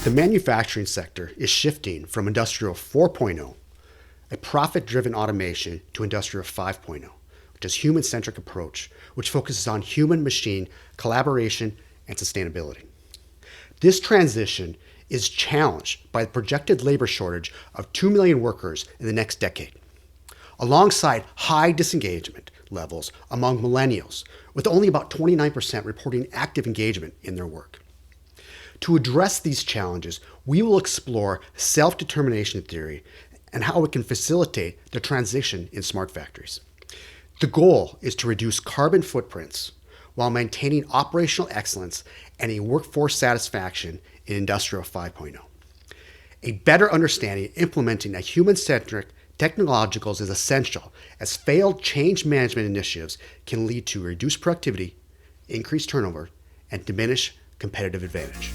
The manufacturing sector is shifting from Industrial 4.0, a profit-driven automation, to Industrial 5.0, which is human-centric approach, which focuses on human-machine collaboration and sustainability. This transition is challenged by the projected labor shortage of 2 million workers in the next decade, alongside high disengagement levels among millennials, with only about 29% reporting active engagement in their work. To address these challenges, we will explore self-determination theory and how it can facilitate the transition in smart factories. The goal is to reduce carbon footprints while maintaining operational excellence and a workforce satisfaction in Industrial 5.0. A better understanding and implementing a human-centric technologicals is essential, as failed change management initiatives can lead to reduced productivity, increased turnover, and diminish competitive advantage.